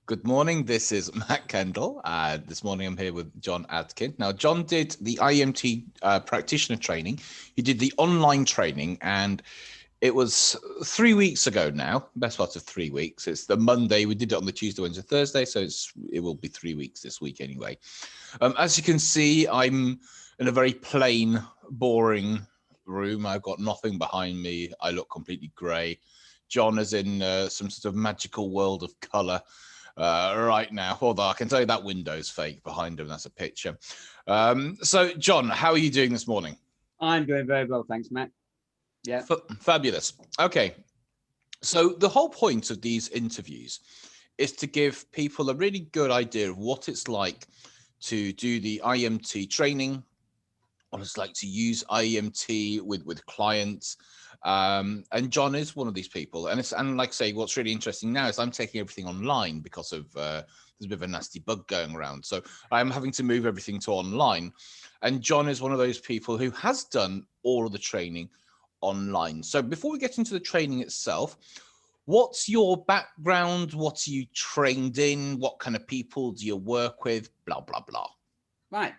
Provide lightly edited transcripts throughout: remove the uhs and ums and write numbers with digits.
Good morning. This is Matt Kendall. This morning I'm here with John Adkin. Now, John did the IEMT Practitioner Training. He did the online training, and it was 3 weeks ago now, best part of 3 weeks. It's the Monday. We did it on the Tuesday, Wednesday, Thursday, so it will be 3 weeks this week anyway. As you can see, I'm in a very plain, boring room. I've got nothing behind me. I look completely grey. John is in some sort of magical world of colour right now, although I can tell you that window's fake behind him. That's a picture. So, John, how are you doing this morning? I'm doing very well, thanks, Matt. Yeah. Fabulous. Okay. So the whole point of these interviews is to give people a really good idea of what it's like to do the IEMT training, what it's like to use IEMT with clients. And John is one of these people. And like I say, what's really interesting now is I'm taking everything online because of there's a bit of a nasty bug going around. So I'm having to move everything to online. And John is one of those people who has done all of the training online. So before we get into the training itself, what's your background? What are you trained in? What kind of people do you work with? Blah, blah, blah. Right.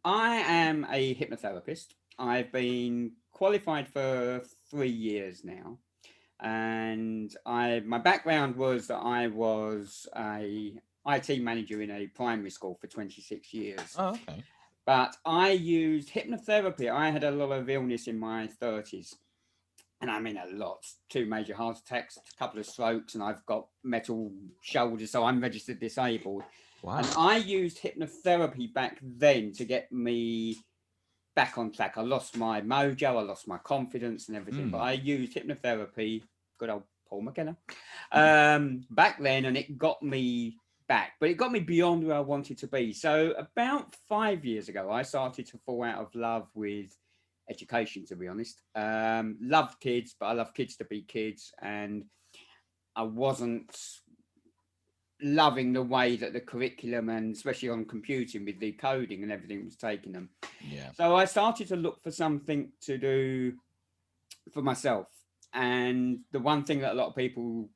I am a hypnotherapist. I've been qualified for 3 years now. And my background was that I was a IT manager in a primary school for 26 years. Oh, okay. But I used hypnotherapy. I had a lot of illness in my 30s. And I mean a lot. 2 major heart attacks, a couple of strokes, and I've got metal shoulders, so I'm registered disabled. Wow. And I used hypnotherapy back then to get me back on track. I lost my mojo, I lost my confidence and everything, but I used hypnotherapy, good old Paul McKenna, back then, and it got me back, but it got me beyond where I wanted to be. So about 5 years ago, I started to fall out of love with education, to be honest. Loved kids, but I love kids to be kids, and I wasn't loving the way that the curriculum, and especially on computing with the coding and everything, was taking them. Yeah. So I started to look for something to do for myself. And the one thing that a lot of people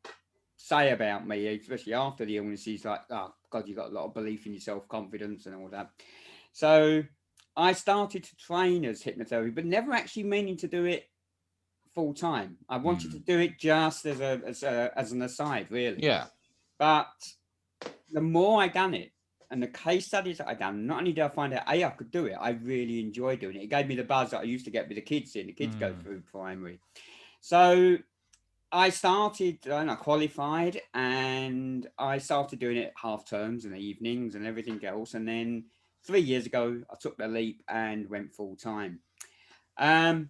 say about me, especially after the illness, is like, oh God, you've got a lot of belief in yourself, confidence and all that. So I started to train as hypnotherapy, but never actually meaning to do it full time. I wanted to do it just as an aside, really. Yeah. But the more I done it, and the case studies that I done, not only did I find out I could do it, I really enjoyed doing it. It gave me the buzz that I used to get with the kids in. The kids go through primary. So I started, and I qualified, and I started doing it half terms and evenings and everything else. And then 3 years ago, I took the leap and went full time. As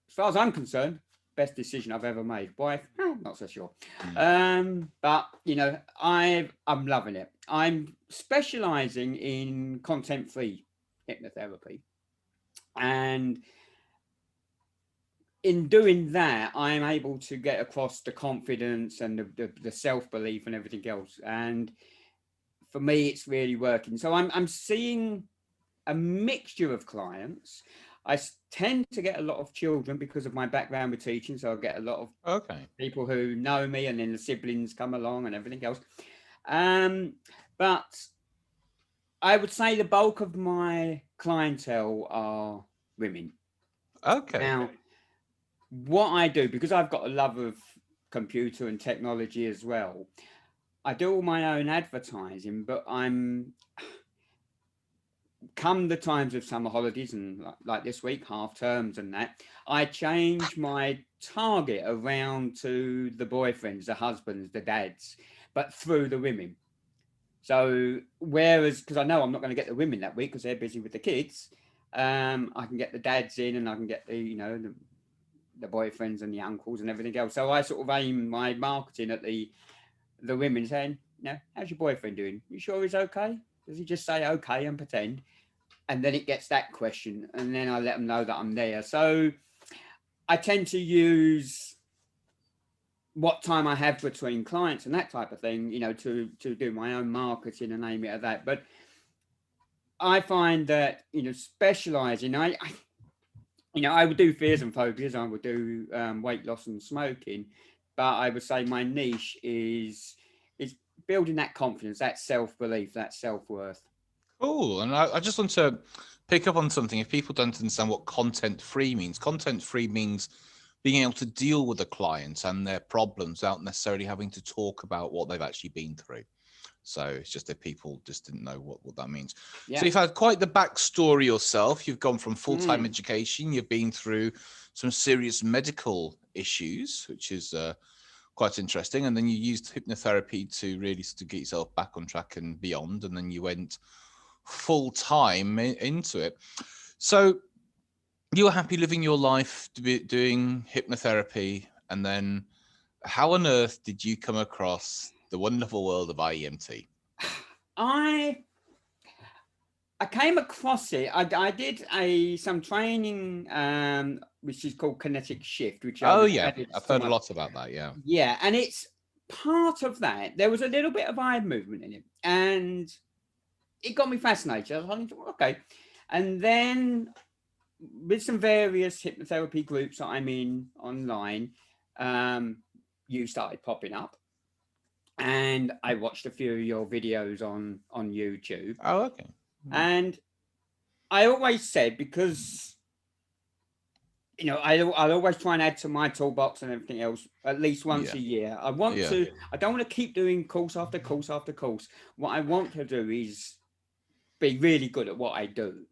far as I'm concerned, best decision I've ever made. Wife, not so sure. But you know, I'm loving it. I'm specializing in content-free hypnotherapy, and in doing that, I'm able to get across the confidence and the self-belief and everything else. And for me, it's really working. So I'm seeing a mixture of clients. I tend to get a lot of children because of my background with teaching. So I get a lot of people who know me, and then the siblings come along and everything else. But I would say the bulk of my clientele are women. Okay. Now, what I do, because I've got a love of computer and technology as well, I do all my own advertising, but come the times of summer holidays and like this week, half terms and that, I change my target around to the boyfriends, the husbands, the dads, but through the women. So whereas, because I know I'm not going to get the women that week because they're busy with the kids, I can get the dads in, and I can get the boyfriends and the uncles and everything else. So I sort of aim my marketing at the women, saying, how's your boyfriend doing? You sure he's okay? Does he just say okay and pretend? And then it gets that question, and then I let them know that I'm there. So I tend to use what time I have between clients and that type of thing, to do my own marketing and aim it at that. But I find that, specializing, I would do fears and phobias. I would do weight loss and smoking, but I would say my niche is building that confidence, that self-belief, that self-worth. Cool. And I just want to pick up on something. If people don't understand what content-free means, content-free means being able to deal with a client and their problems without necessarily having to talk about what they've actually been through. So it's just that people just didn't know what that means. Yeah. So you've had quite the backstory yourself. You've gone from full-time education. You've been through some serious medical issues, which is quite interesting. And then you used hypnotherapy to really sort of get yourself back on track and beyond. And then you went full-time into it. So you were happy living your life to be doing hypnotherapy. And then how on earth did you come across the wonderful world of IEMT? I came across it. I did some training, which is called kinetic shift. Which I've heard a lot about that. Yeah. Yeah, and it's part of that. There was a little bit of eye movement in it, and it got me fascinated. I was like, okay, and then with some various hypnotherapy groups that I'm in online, you started popping up. And I watched a few of your videos on YouTube. Oh, okay. And I always said, because, you know, I'll always try and add to my toolbox and everything else at least once a year. I don't want to keep doing course after course after course. What I want to do is be really good at what I do.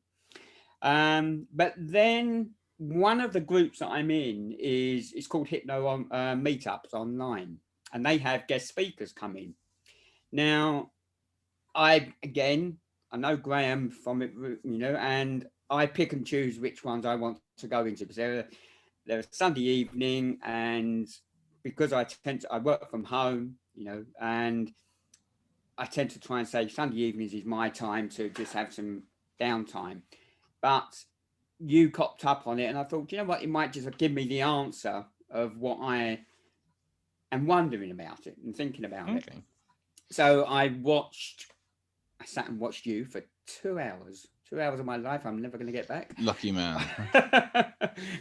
But then one of the groups that I'm in it's called Hypno Meetups online, and they have guest speakers come in. Now, I know Graham from it, you know, and I pick and choose which ones I want to go into, because they're Sunday evening, and because I work from home, you know, and I tend to try and say Sunday evenings is my time to just have some downtime. But you copped up on it, and I thought, you know what, it might just give me the answer of what I am wondering about it and thinking about it. So I sat and watched you for 2 hours. 2 hours of my life I'm never going to get back. Lucky man.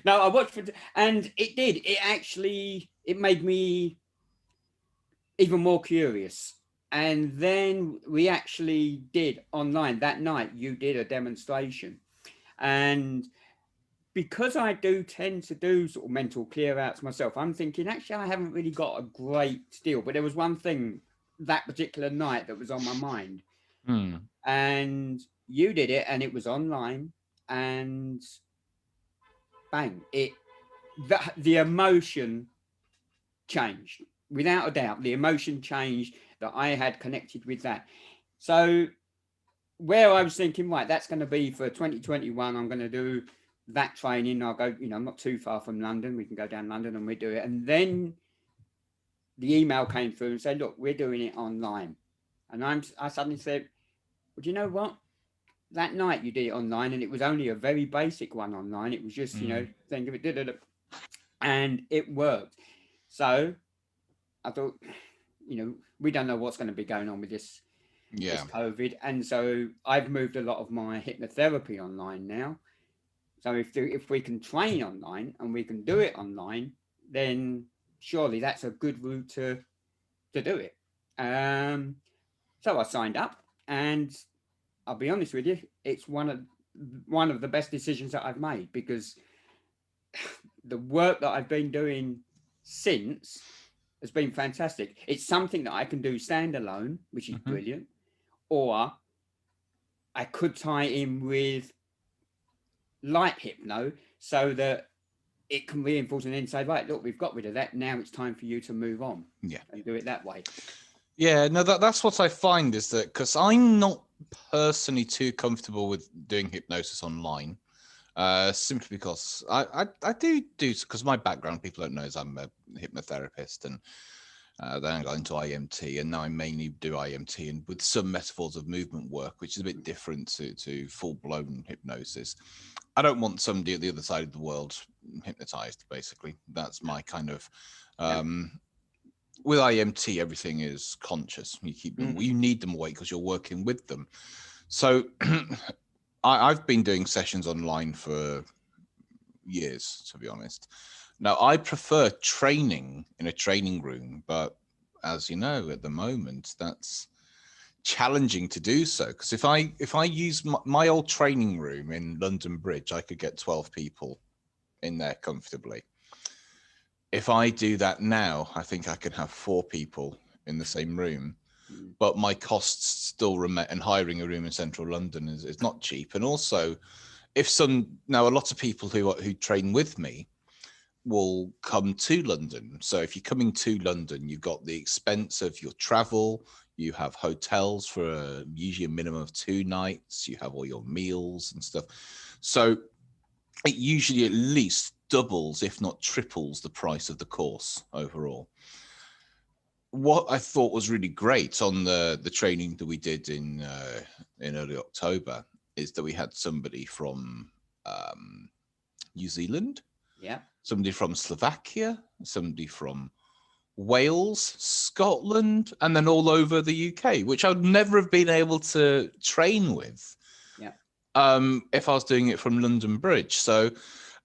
No, I watched and it did. It made me even more curious. And then we actually did online that night. You did a demonstration. And because I do tend to do sort of mental clear outs myself, I'm thinking, actually, I haven't really got a great deal. But there was one thing that particular night that was on my mind. And you did it, and it was online, and bang, the emotion changed. Without a doubt, the emotion changed, that I had connected with that. So where I was thinking, right, that's going to be for 2021, I'm going to do that training. I'll go, you know, I'm not too far from London. We can go down London and we do it. And then the email came through and said, look, we're doing it online. And I suddenly said, well, do you know what? That night you did it online, and it was only a very basic one online. It was just, you know, think of it, and it worked. So I thought, you know, we don't know what's going to be going on with this COVID. And so I've moved a lot of my hypnotherapy online now. So if we can train online and we can do it online, then surely that's a good route to do it. So I signed up, and I'll be honest with you, it's one of the best decisions that I've made, because the work that I've been doing since has been fantastic. It's something that I can do standalone, which is brilliant, or I could tie in with light hypno so that it can reinforce and then say, right, look, we've got rid of that. Now it's time for you to move on and do it that way. Yeah, no, that's what I find, is that because I'm not personally too comfortable with doing hypnosis online, simply because I do because my background, people don't know, is I'm a hypnotherapist, and then I got into IEMT, and now I mainly do IEMT and with some metaphors of movement work, which is a bit different to full-blown hypnosis. I don't want somebody at the other side of the world hypnotized, basically. That's my kind of with IEMT, everything is conscious. You keep them, you need them awake because you're working with them. So I've been doing sessions online for years, to be honest. Now, I prefer training in a training room, but as you know, at the moment, that's challenging to do so. Because if I use my old training room in London Bridge, I could get 12 people in there comfortably. If I do that now, I think I can have 4 people in the same room. But my costs still remain, and hiring a room in central London is not cheap. And also, now a lot of people who train with me will come to London. So if you're coming to London, you've got the expense of your travel, you have hotels for usually a minimum of 2 nights, you have all your meals and stuff. So it usually at least doubles, if not triples, the price of the course overall. What I thought was really great on the training that we did in early October is that we had somebody from New Zealand, somebody from Slovakia, somebody from Wales, Scotland, and then all over the UK, which I would never have been able to train with if I was doing it from London Bridge. So,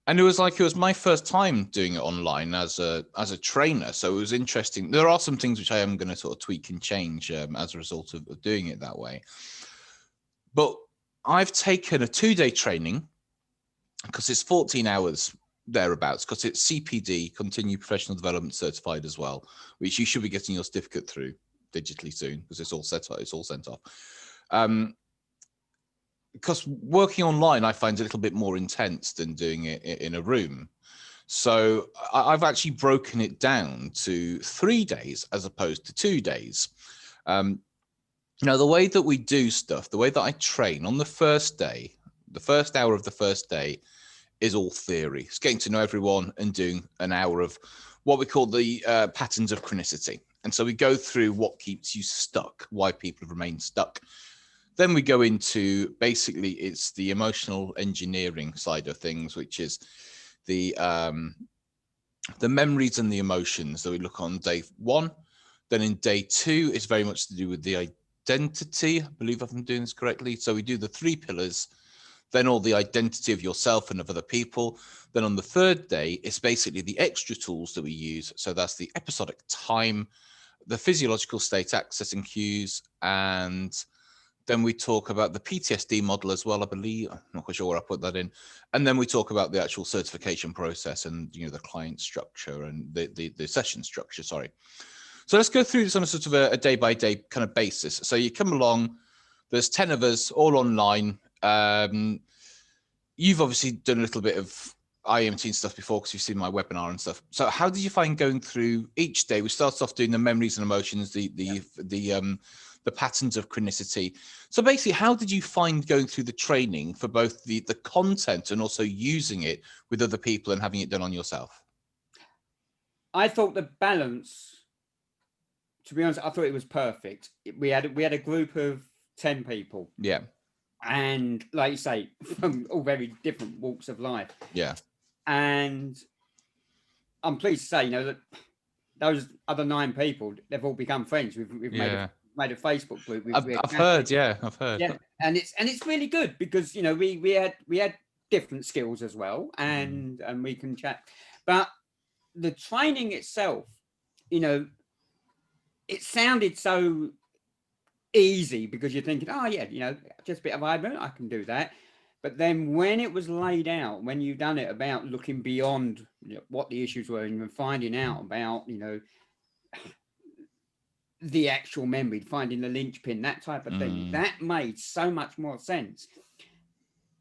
and it was my first time doing it online as a trainer. So it was interesting. There are some things which I am going to sort of tweak and change as a result of doing it that way. But I've taken a 2-day training because it's 14 hours thereabouts, because it's CPD, Continued Professional Development Certified as well, which you should be getting your certificate through digitally soon because it's all set up, it's all sent off. Because working online, I find it a little bit more intense than doing it in a room. So I've actually broken it down to 3 days as opposed to 2 days. Now, the way that we do stuff, the way that I train on the first day, the first hour of the first day is all theory. It's getting to know everyone and doing an hour of what we call the patterns of chronicity. And so we go through what keeps you stuck, why people have remained stuck. Then we go into basically it's the emotional engineering side of things, which is the memories and the emotions that we look on day 1. Then in day 2, it's very much to do with the identity. I believe if I'm doing this correctly. So we do the 3 pillars, then all the identity of yourself and of other people. Then on the 3rd day, it's basically the extra tools that we use. So that's the episodic time, the physiological state accessing cues, and then we talk about the PTSD model as well, I believe. I'm not quite sure where I put that in. And then we talk about the actual certification process and, the client structure and the session structure, sorry. So let's go through this on a sort of a day-by-day kind of basis. So you come along, there's 10 of us all online. You've obviously done a little bit of IEMT and stuff before because you've seen my webinar and stuff. So how did you find going through each day? We started off doing the memories and emotions, the patterns of chronicity. So basically, how did you find going through the training for both the content and also using it with other people and having it done on yourself? I thought the balance, to be honest, I thought it was perfect. We had a group of 10 people. Yeah. And like you say, from all very different walks of life. Yeah. And I'm pleased to say, that those other 9 people, they've all become friends. We've made a Facebook group. I've heard. Yeah. And it's really good because we had different skills as well, and we can chat. But the training itself, it sounded so easy because you're thinking, oh yeah, just a bit of IEMT, I can do that. But then when it was laid out, when you've done it about looking beyond what the issues were and finding out about the actual memory, finding the linchpin, that type of thing, that made so much more sense.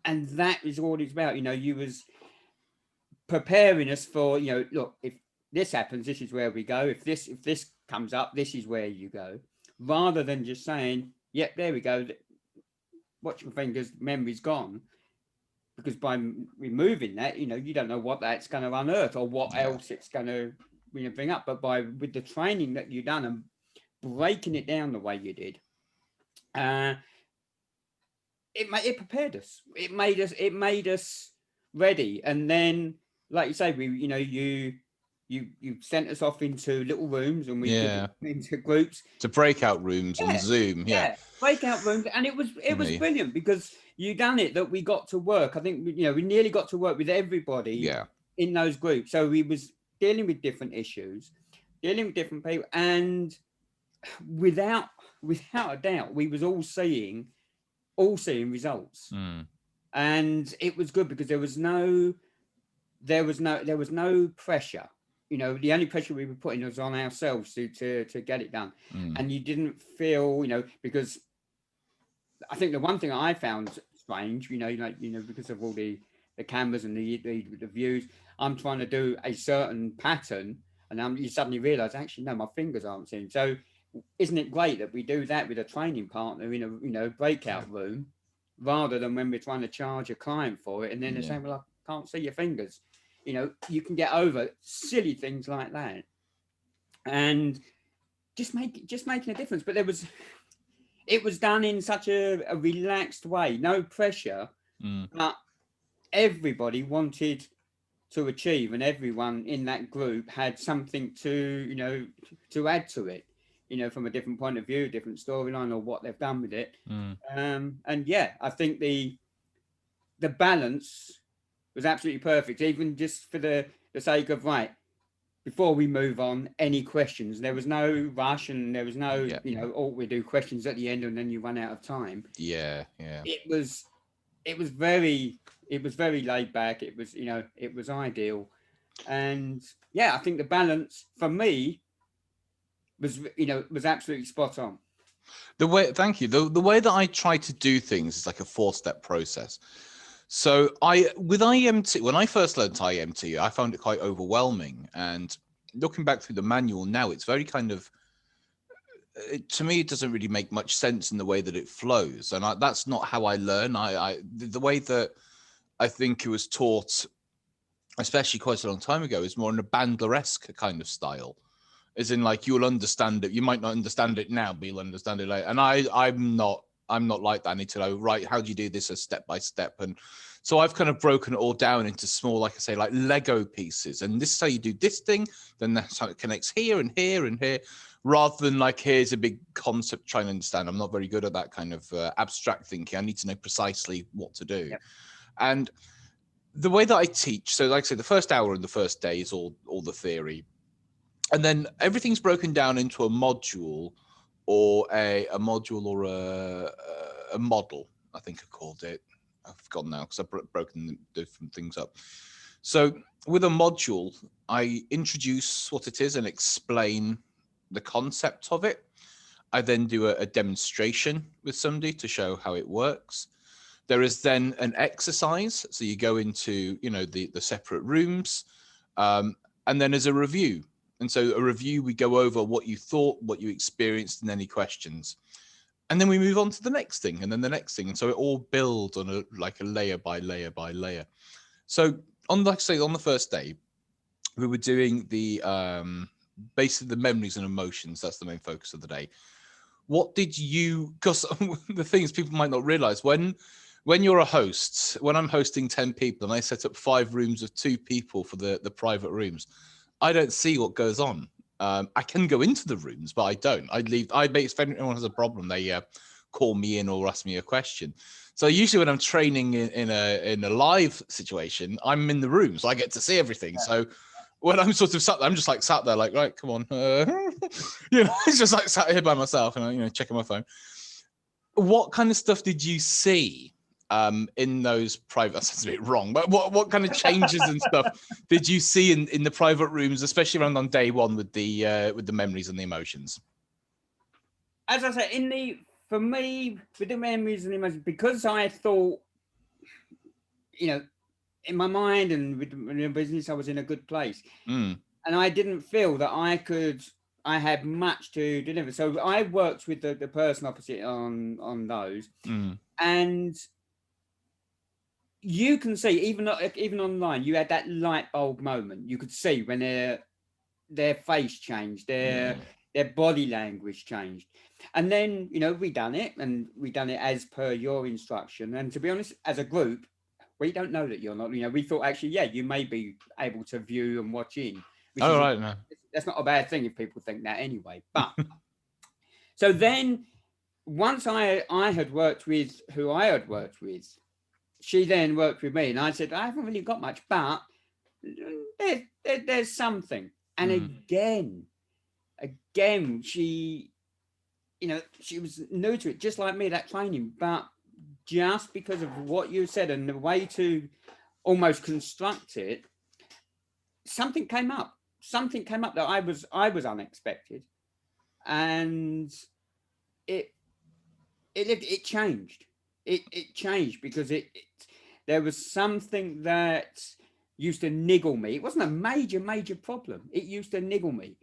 And that is all it's about. You was preparing us for, look, if this happens, this is where we go. If this comes up, this is where you go. Rather than just saying, yep, there we go. Watch your fingers, memory's gone. Because by removing that, you don't know what that's going to unearth or what else it's going to bring up. But with the training that you've done and breaking it down the way you did, it prepared us. It made us ready. And then, like you say, you sent us off into little rooms and we did into groups, to breakout rooms on Zoom. Breakout rooms, and it was brilliant because you done it that we got to work. I think we nearly got to work with everybody in those groups. So we was dealing with different issues, dealing with different people, and without a doubt, we was all seeing results. And it was good because there was no pressure. You know, the only pressure we were putting was on ourselves to get it done. And you didn't feel, you know, because I think the one thing I found strange, you know, like, you know, because of all the cameras and the views, I'm trying to do a certain pattern, and you suddenly realize, actually, no, my fingers aren't seeing. So isn't it great that we do that with a training partner in a, you know, breakout room, rather than when we're trying to charge a client for it, and then they're saying, well, I can't see your fingers. You know, you can get over silly things like that, and just making a difference. But it was done in such a relaxed way, no pressure, but everybody wanted to achieve, and everyone in that group had something to, you know, to add to it, you know, from a different point of view, different storyline, or what they've done with it. And yeah, I think the balance was absolutely perfect, even just for the sake of, right, before we move on, any questions? There was no rush, and there was no, you know, oh, we do questions at the end and then you run out of time. It was very laid back. It was, you know, it was ideal. And yeah, I think the balance for me was, you know, was absolutely spot on. Thank you. The way that I try to do things is like a 4-step process. So with IEMT, when I first learned IEMT, I found it quite overwhelming. And looking back through the manual now, it's very kind of, to me, it doesn't really make much sense in the way that it flows. And that's not how I learn. The way that I think it was taught, especially quite a long time ago, is more in a Bandler-esque kind of style. As in, like, you'll understand it. You might not understand it now, but you'll understand it later. And I'm not like that. I need to know, right, how do you do this as step by step? And so I've kind of broken it all down into small, like I say, like Lego pieces. And this is how you do this thing. Then that's how it connects here and here and here, rather than like, here's a big concept trying to understand. I'm not very good at that kind of abstract thinking. I need to know precisely what to do. And the way that I teach, so like I say, the first hour and the first day is all the theory. And then everything's broken down into a module or a model, I think I called it. I've forgotten now because I've broken different things up. So with a module, I introduce what it is and explain the concept of it. I then do a demonstration with somebody to show how it works. There is then an exercise. So you go into, you know, the separate rooms, and then there's a review. And so a review, we go over what you thought, what you experienced, and any questions. And then we move on to the next thing, and then the next thing. And so it all builds on a layer by layer by layer. So like I say, on the first day, we were doing the basically the memories and emotions. That's the main focus of the day. What did you, because the thing is, people might not realize, when you're a host, when I'm hosting 10 people and I set up 5 rooms of 2 people for the private rooms, I don't see what goes on. I can go into the rooms, but I don't. I leave. If anyone has a problem, they call me in or ask me a question. So usually when I'm training in a live situation, I'm in the room, so I get to see everything. So when I'm sort of sat there, like, right, come on, you know, it's just like sat here by myself and, you know, checking my phone. What kind of stuff did you see in those private, that sounds a bit wrong, but what kind of changes and stuff did you see in the private rooms, especially around on day one with the memories and the emotions? As I say, for me, with the memories and the emotions, because I thought, you know, in my mind and with the business, I was in a good place. And I didn't feel that I had much to deliver. So I worked with the person opposite on those. And you can see, even online, you had that light bulb moment. You could see when their face changed, their body language changed. And then, you know, we done it as per your instruction. And to be honest, as a group, we don't know that you're not, you know, we thought actually, yeah, you may be able to view and watch in. Right. No. That's not a bad thing if people think that anyway. But so then once I had worked with who I had worked with, she then worked with me, and I said, I haven't really got much, but there's something. And again, she she was new to it, just like me, that training. But just because of what you said and the way to almost construct it, something came up. Something came up that I was unexpected, and it changed. It changed because there was something that used to niggle me. It wasn't a major problem. It used to niggle me,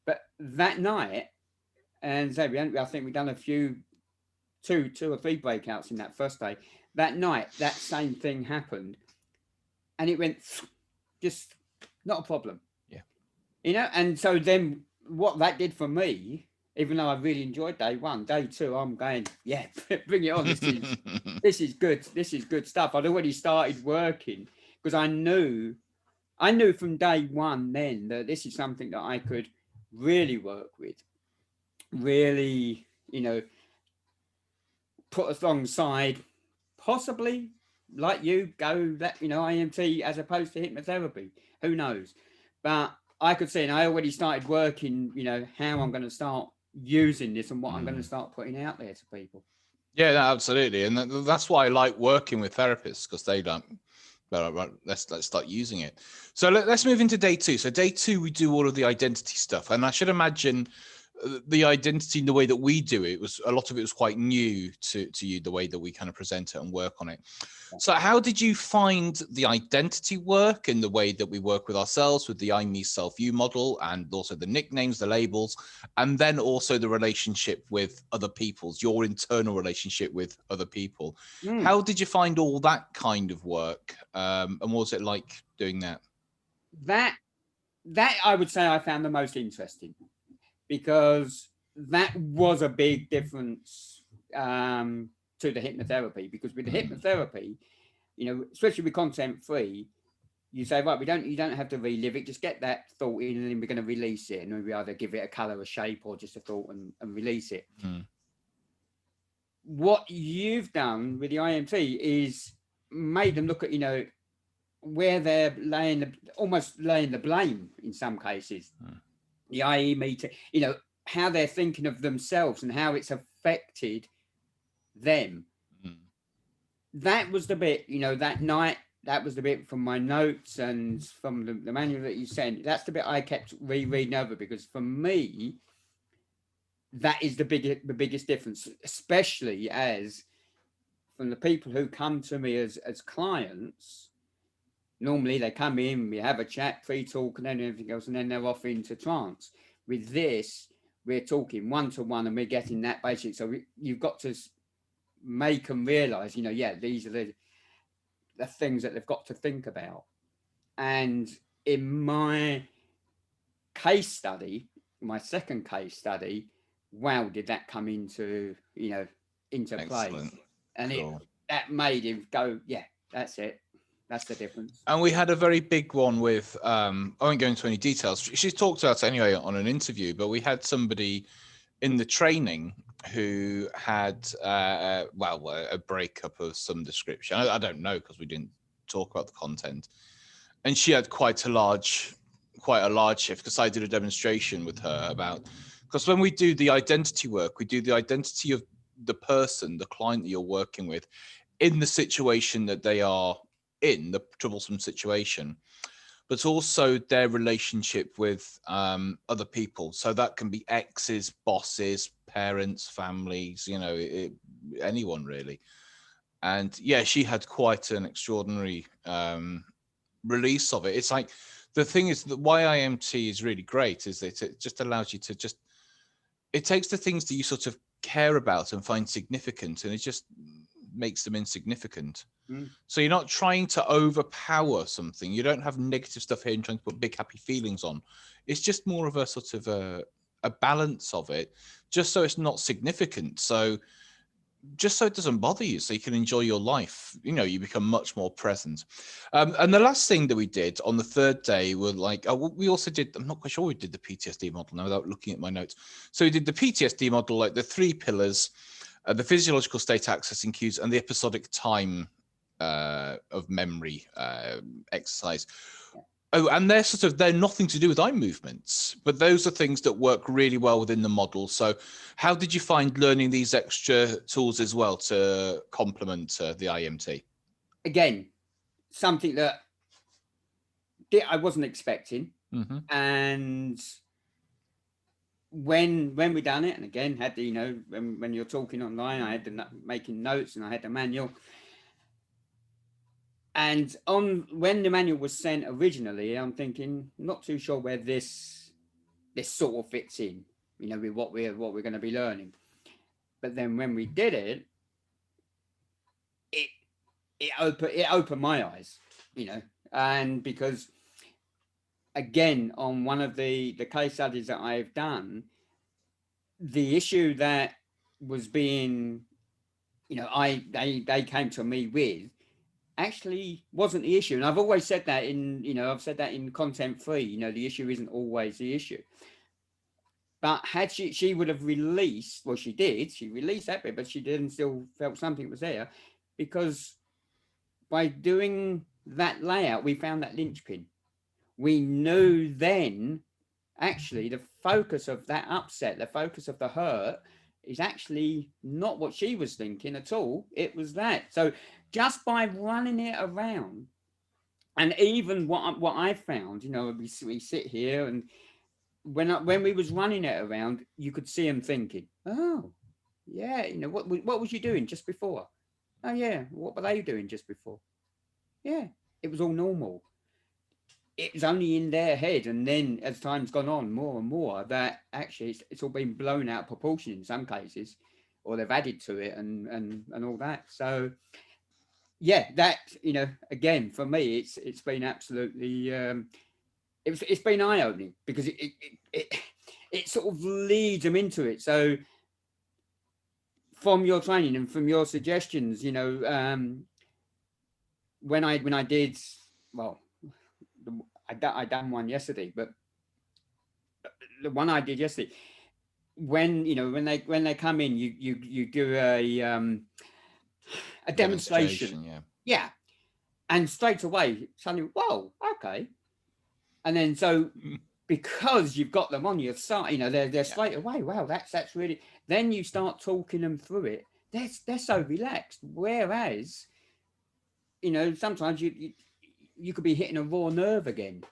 but that night, and so I think we've done a few, two or three breakouts in that first day. That night, that same thing happened, and it went just not a problem. Yeah. And so then what that did for me, even though I really enjoyed day one, day two, I'm going, yeah, bring it on. This is good. This is good stuff. I'd already started working because I knew from day one then that this is something that I could really work with, really, put alongside, possibly like you go that, IEMT as opposed to hypnotherapy. Who knows? But I could see, and I already started working, how I'm going to start using this and what I'm going to start putting out there to people. Yeah, absolutely. And that's why I like working with therapists, because they don't. Right, let's start using it. So let's move into day two. So day two, we do all of the identity stuff. And I should imagine the identity in the way that we do it a lot of it was quite new to you, the way that we kind of present it and work on it. So how did you find the identity work in the way that we work with ourselves, with the I, me, self, you model, and also the nicknames, the labels, and then also the relationship with other people's, your internal relationship with other people? How did you find all that kind of work? And what was it like doing that? That I would say I found the most interesting, because that was a big difference to the hypnotherapy. Because with the hypnotherapy, especially with content free, you say, right, you don't have to relive it, just get that thought in, and then we're going to release it, and we either give it a color, a shape, or just a thought and release it. What you've done with the IEMT is made them look at, where they're almost laying the blame in some cases. The IEMT, how they're thinking of themselves and how it's affected them. That was the bit, that night, that was the bit from my notes and from the manual that you sent. That's the bit I kept rereading over, because for me, that is the biggest difference, especially as from the people who come to me as clients. Normally they come in, we have a chat, pre-talk, and then everything else, and then they're off into trance. With this, we're talking one-to-one, and we're getting that basic. So you've got to make them realize, these are the things that they've got to think about. And in my case study, my second case study, wow, did that come into play. And cool. That made him go, yeah, that's it. That's the difference. And we had a very big one with, I won't go into any details. She's talked about it anyway on an interview, but we had somebody in the training who had, a breakup of some description. I don't know, because we didn't talk about the content. And she had quite a large shift, because I did a demonstration with her about, because when we do the identity work, we do the identity of the person, the client that you're working with, in the situation that they are in, the troublesome situation, but also their relationship with other people. So that can be exes, bosses, parents, families, anyone really. And yeah, she had quite an extraordinary release of it. It's like, the thing is that why IEMT is really great is that it just allows you to it takes the things that you sort of care about and find significant, and it just makes them insignificant. So you're not trying to overpower something. You don't have negative stuff here and trying to put big happy feelings on. It's just more of a sort of a balance of it, just so it's not significant. So just so it doesn't bother you, so you can enjoy your life. You become much more present. And the last thing that we did on the third day were like, we also did, I'm not quite sure we did the PTSD model now without looking at my notes. So we did the PTSD model, like the 3 pillars, the physiological state accessing cues, and the episodic time of memory exercise. Oh, and they're nothing to do with eye movements, but those are things that work really well within the model. So how did you find learning these extra tools as well to complement the IEMT? Again, something that I wasn't expecting. Mm-hmm. And when we done it, and again, had the, when you're talking online, I had the making notes and I had the manual. And when the manual was sent originally, I'm thinking, not too sure where this sort of fits in, with what we're going to be learning. But then when we did it, it opened my eyes, and because again, on one of the case studies that I've done, the issue that was being, they came to me with actually wasn't the issue. And I've always said that I've said that in content free, the issue isn't always the issue. But had she would have released, well, she released that bit, but she didn't still felt something was there, because by doing that layout, we found that linchpin. We knew then, actually, the focus of that upset, the focus of the hurt, is actually not what she was thinking at all. It was that. So just by running it around, and even what I found, we sit here, and when we was running it around, you could see him thinking, oh, yeah, what was you doing just before? Oh, yeah, what were they doing just before? Yeah, it was all normal. It was only in their head, and then as time's gone on, more and more, that actually it's all been blown out of proportion in some cases, or they've added to it and all that. So yeah, that, again, for me, it's been absolutely it's been eye-opening, because it sort of leads them into it. So from your training and from your suggestions, when I did, well, I done one yesterday, but the one I did yesterday, when they come in, you do a demonstration. Yeah, and straight away suddenly, whoa, okay. And then so because you've got them on your side, they're straight away, wow, that's really, then you start talking them through it. They're so relaxed, whereas sometimes you could be hitting a raw nerve again,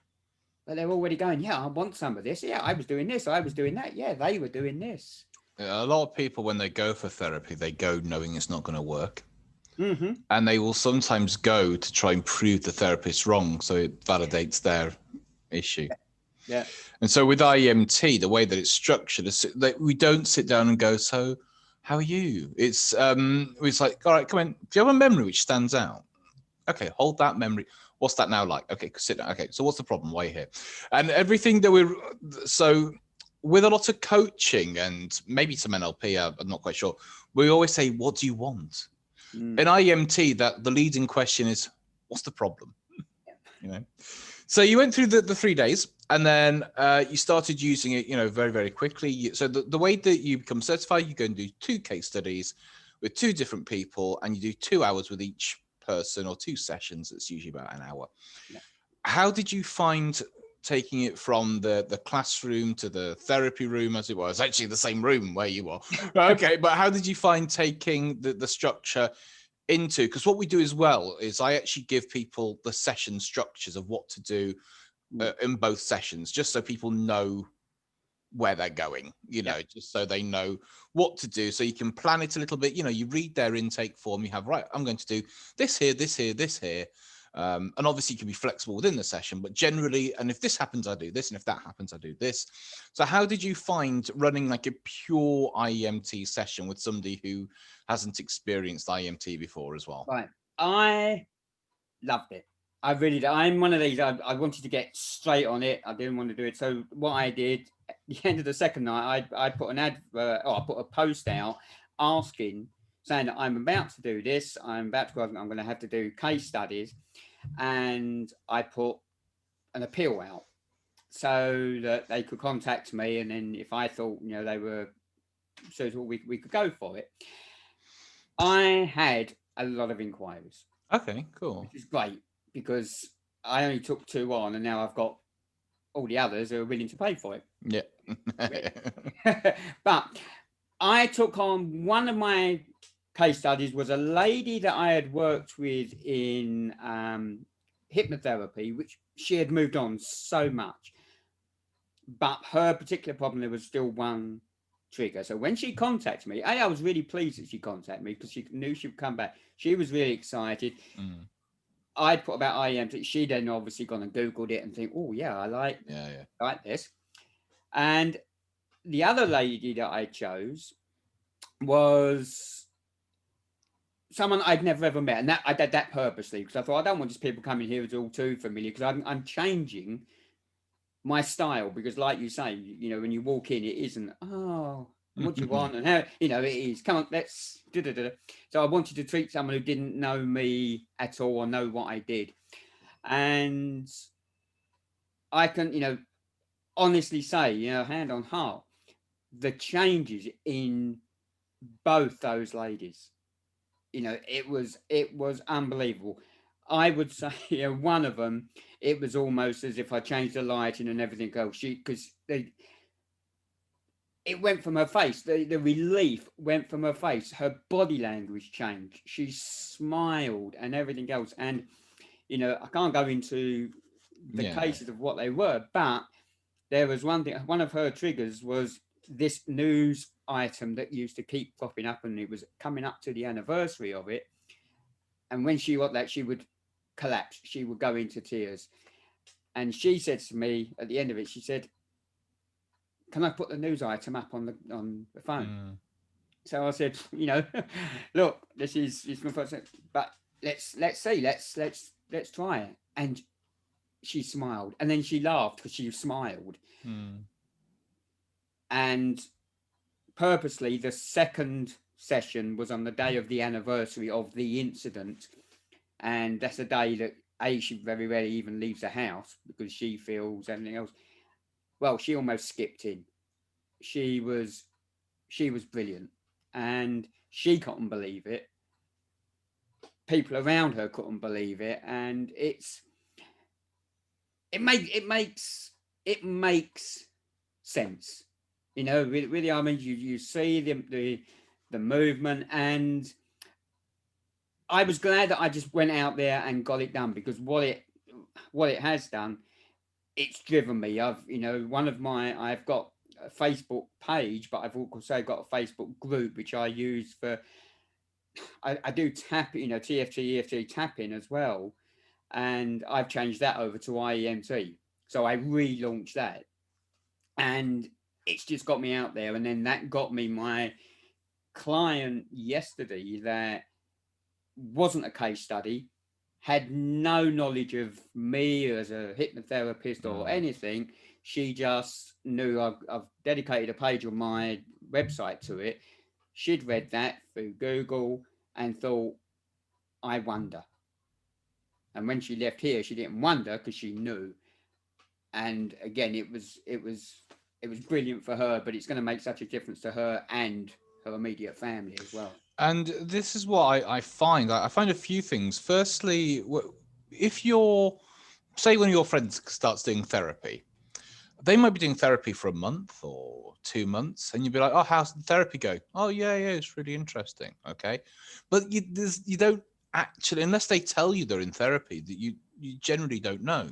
but they're already going, yeah, I want some of this. Yeah, I was doing this, I was doing that. Yeah, they were doing this. A lot of people, when they go for therapy, they go knowing it's not going to work. Mm-hmm. And they will sometimes go to try and prove the therapist wrong, so it validates their issue. Yeah. And so with IEMT, the way that it's structured is that we don't sit down and go, so how are you? It's like, all right, come in. Do you have a memory which stands out? Okay, hold that memory. What's that now like? Okay, sit down. Okay, so what's the problem? Why are you here? And everything that so with a lot of coaching and maybe some NLP, I'm not quite sure, we always say, what do you want? In IEMT, that the leading question is, what's the problem? So you went through the 3 days, and then you started using it, very, very quickly. So the way that you become certified, you go and do 2 case studies with 2 different people, and you do 2 hours with each person, or 2 sessions. It's usually about an hour. Yeah. How did you find taking it from the classroom to the therapy room, as it was actually the same room where you were? Okay, but how did you find taking the structure into, because what we do as well is I actually give people the session structures of what to do in both sessions, just so people know where they're going, just so they know what to do, so you can plan it a little bit. You read their intake form, you have, right, I'm going to do this here, this here, this here. And obviously you can be flexible within the session, but generally, and if this happens, I do this, and if that happens, I do this. So how did you find running like a pure IEMT session with somebody who hasn't experienced IEMT before as well? Right, I loved it. I really did. I'm one of these, I wanted to get straight on it. I didn't want to do it. So what I did at the end of the second night, I put an advert, or I put a post out asking, saying that I'm about to do this. I'm about to go, I'm going to have to do case studies. And I put an appeal out so that they could contact me. And then if I thought, they were suitable, we could go for it. I had a lot of inquiries. Okay, cool. Which is great, because I only took 2 on, and now I've got all the others who are willing to pay for it. Yeah. But I took on one of my case studies was a lady that I had worked with in hypnotherapy, which she had moved on so much. But her particular problem, there was still one trigger. So when she contacted me, I was really pleased that she contacted me because she knew she would come back. She was really excited. I'd put about IEMT. She then obviously gone and Googled it and think, oh yeah, I like this. And the other lady that I chose was someone I'd never ever met, and that I did that purposely because I thought I don't want just people coming here who's all too familiar, because I'm changing my style, because like you say, you know, when you walk in, it isn't, oh, and what do you want, and how, you know, it is, come on, let's da-da-da. So I wanted to treat someone who didn't know me at all or know what I did. And I can, you know, honestly say, you know, hand on heart, the changes in both those ladies, you know, it was unbelievable. I would say, you know, one of them, it was almost as if I changed the lighting and everything else. It went from her face. The relief went from her face. Her body language changed. She smiled and everything else. And, you know, I can't go into the cases of what they were, but there was one thing. One of her triggers was this news item that used to keep popping up, and it was coming up to the anniversary of it. And when she got that, she would collapse. She would go into tears. And she said to me at the end of it, she said, can I put the news item up on the phone? So I said, you know, look, this is my first, but let's see, let's try it. And she smiled, and then she laughed because she smiled. And purposely, the second session was on the day of the anniversary of the incident, and that's a day that she very rarely even leaves the house because she feels everything else. Well, she almost skipped in. She was brilliant, and she couldn't believe it. People around her couldn't believe it, and it makes sense. You know, really, I mean, you see the movement, and I was glad that I just went out there and got it done, because what it has done, it's driven me. I've got a Facebook page, but I've also got a Facebook group which I use for. I do tap, you know, TFT, EFT tapping as well, and I've changed that over to IEMT. So I relaunched that, and it's just got me out there. And then that got me my client yesterday that wasn't a case study, had no knowledge of me as a hypnotherapist or anything. She just knew I've dedicated a page on my website to it. She'd read that through Google and thought, I wonder. And when she left here, she didn't wonder because she knew. And again, it was brilliant for her, but it's going to make such a difference to her and her immediate family as well. And this is what I find. I find a few things. Firstly, if you're, say, when your friend starts doing therapy, they might be doing therapy for a month or 2 months, and you'd be like, oh, how's the therapy go? Oh, yeah, it's really interesting. Okay. But you don't actually, unless they tell you they're in therapy, that you generally don't know.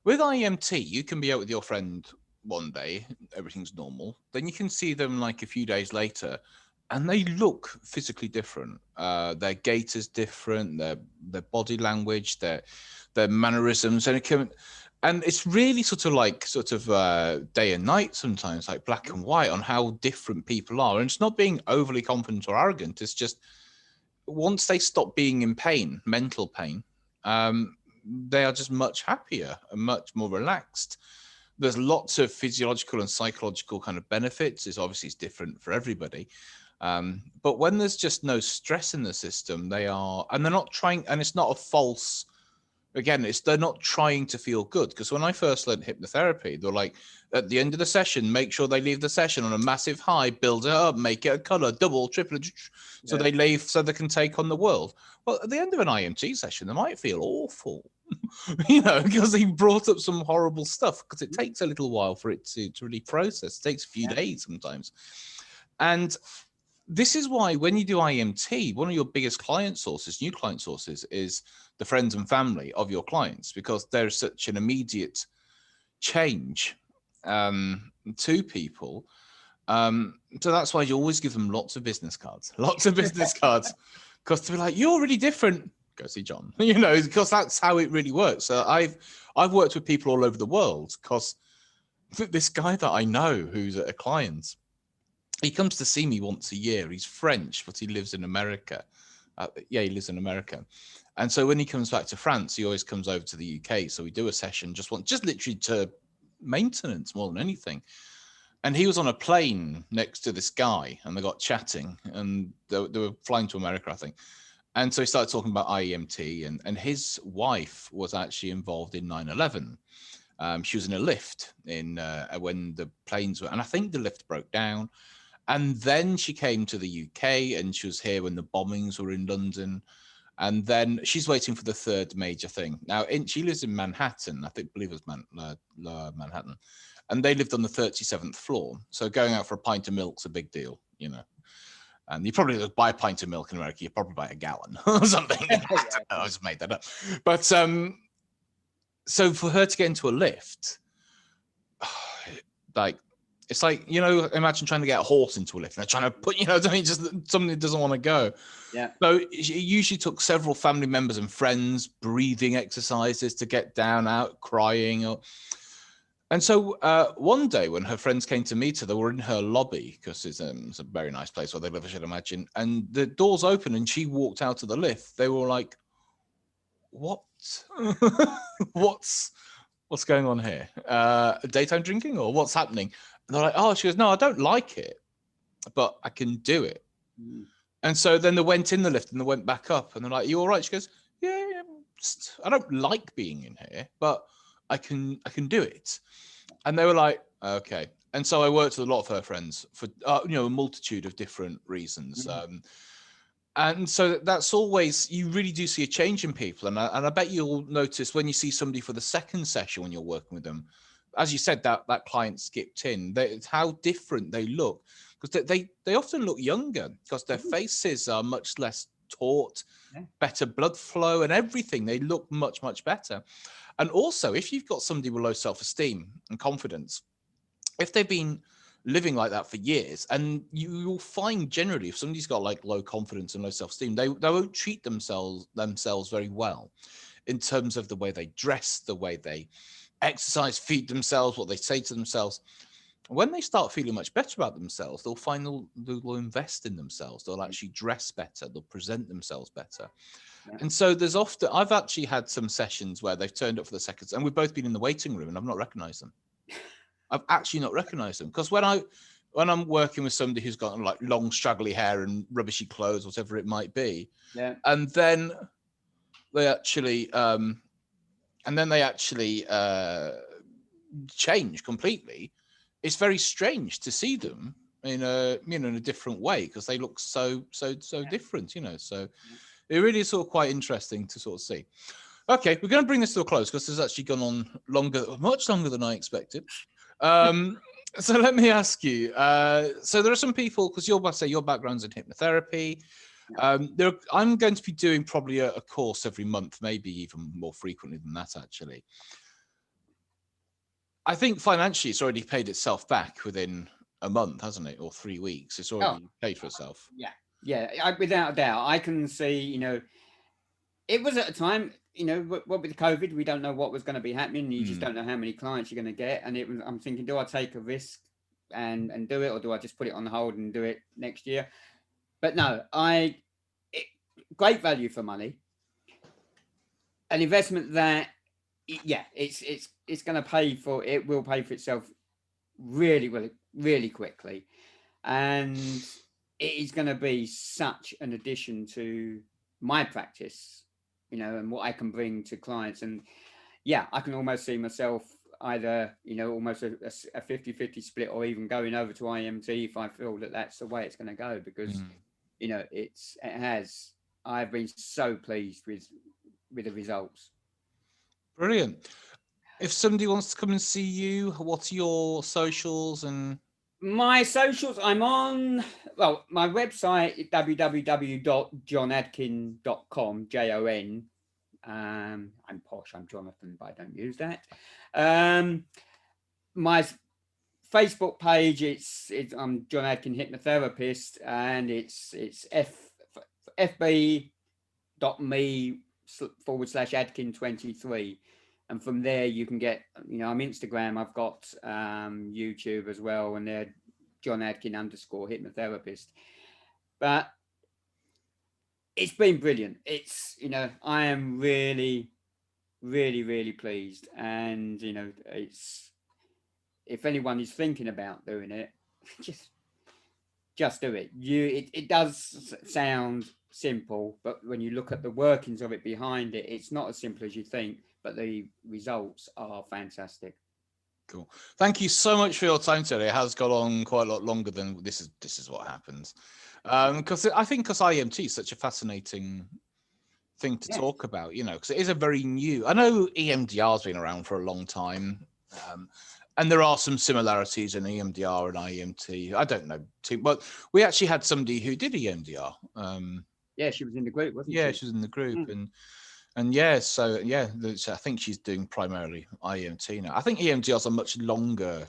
With IEMT, you can be out with your friend one day, everything's normal. Then you can see them like a few days later, and they look physically different. Their gait is different, their body language, their mannerisms, and it's really sort of day and night sometimes, like black and white, on how different people are. And it's not being overly confident or arrogant. It's just once they stop being in pain, mental pain, they are just much happier and much more relaxed. There's lots of physiological and psychological kind of benefits. It's different for everybody. But when there's just no stress in the system, they're not trying, and it's not a false again, they're not trying to feel good. Because when I first learned hypnotherapy, they're like, at the end of the session, make sure they leave the session on a massive high, build it up, make it a color, double, triple, so they leave so they can take on the world. Well, at the end of an IMT session, they might feel awful, because they brought up some horrible stuff, because it takes a little while for it to really process. It takes a few days sometimes. And this is why when you do IMT, one of your biggest client sources, new client sources, is the friends and family of your clients, because there's such an immediate change to people. So that's why you always give them lots of business cards, because to be like, you're really different, go see John, because that's how it really works. So I've worked with people all over the world, because this guy that I know who's a client, he comes to see me once a year. He's French, but he lives in America. He lives in America. And so when he comes back to France, he always comes over to the UK. So we do a session, just literally to maintenance more than anything. And he was on a plane next to this guy, and they got chatting, and they were flying to America, I think. And so he started talking about IEMT, and his wife was actually involved in 9/11. She was in a lift when the planes were, and I think the lift broke down. And then she came to the UK, and she was here when the bombings were in London. And then she's waiting for the third major thing. Now, she lives in Manhattan, believe it was Manhattan. And they lived on the 37th floor. So going out for a pint of milk's a big deal, And you probably buy a pint of milk in America, you probably buy a gallon or something. I don't know, I just made that up. But so for her to get into a lift, it's like, imagine trying to get a horse into a lift. They're trying to put, just something that doesn't want to go. Yeah. So it usually took several family members and friends, breathing exercises to get down, out, crying. And so one day when her friends came to meet her, they were in her lobby, because it's a very nice place where they live, I should imagine. And the doors opened and she walked out of the lift. They were like, what? What's going on here? Daytime drinking, or what's happening? And they're like, oh, she goes, no, I don't like it, but I can do it. And so then they went in the lift and they went back up, and they're like, you all right? She goes, yeah, I don't like being in here, but I can do it. And they were like, okay. And so I worked with a lot of her friends for a multitude of different reasons. And so that's always, you really do see a change in people. And I bet you'll notice when you see somebody for the second session, when you're working with them, as you said, that client skipped in, how different they look, because they often look younger, because their faces are much less taut, better blood flow and everything. They look much, much better. And also, if you've got somebody with low self-esteem and confidence, if they've been living like that for years, and you'll find generally if somebody's got like low confidence and low self-esteem, they won't treat themselves very well in terms of the way they dress, the way they exercise, feed themselves, what they say to themselves. When they start feeling much better about themselves, they'll find they'll invest in themselves. They'll actually dress better. They'll present themselves better. And so I've actually had some sessions where they've turned up for the seconds, and we've both been in the waiting room, and I've not recognized them. I've actually not recognized them, because when I'm working with somebody who's got like long straggly hair and rubbishy clothes, whatever it might be, and then they actually change completely. It's very strange to see them in a different way, because they look so different, So it really is sort of quite interesting to sort of see. Okay, we're going to bring this to a close, because this has actually gone on much longer than I expected. So let me ask you. So there are some people, because your background's in hypnotherapy. I'm going to be doing probably a course every month, maybe even more frequently than that, actually. I think financially it's already paid itself back within a month, hasn't it? Or 3 weeks. It's already paid for itself. Yeah, without a doubt. I can see, it was at a time, what with COVID, we don't know what was going to be happening. You just don't know how many clients you're going to get. And I'm thinking, do I take a risk and do it, or do I just put it on hold and do it next year? But no, great value for money. An investment that, it's going to it will pay for itself really, really, really quickly. And it is going to be such an addition to my practice you know, and what I can bring to clients. And yeah, I can almost see myself either, you know, almost a 50-50 split, or even going over to IEMT if I feel that that's the way it's going to go, because, you know, I've been so pleased with the results. Brilliant. If somebody wants to come and see you, what's your socials? And my socials, I'm on, well, my website is www.johnadkin.com, Jon. I'm posh, I'm Jonathan, but I don't use that. My Facebook page, I'm John Adkin Hypnotherapist, and it's fb.me/Adkin23. And from there you can get, you know, I'm Instagram, I've got YouTube as well, and they're John Adkin _hypnotherapist. But it's been brilliant. It's, you know, I am really, really, really pleased. And, you know, it's, if anyone is thinking about doing it, just do it. It does sound simple, but when you look at the workings of it behind it, it's not as simple as you think, but the results are fantastic. Cool. Thank you so much for your time today. It has gone on quite a lot longer than this is what happens. Because I think IEMT is such a fascinating thing to talk about, you know, because it is a very new, I know EMDR has been around for a long time. And there are some similarities in EMDR and IEMT. I don't know too, but we actually had somebody who did EMDR. Yeah, she was in the group, wasn't she? Yeah, she was in the group. And yeah, so yeah, I think she's doing primarily IEMT now. I think EMDR is a much longer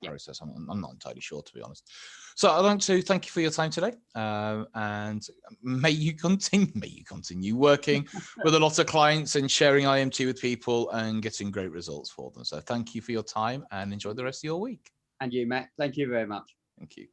process. I'm not entirely sure, to be honest. So I'd like to thank you for your time today, and may you continue working with a lot of clients and sharing IEMT with people and getting great results for them. So thank you for your time, and enjoy the rest of your week. And you, Matt. Thank you very much. Thank you.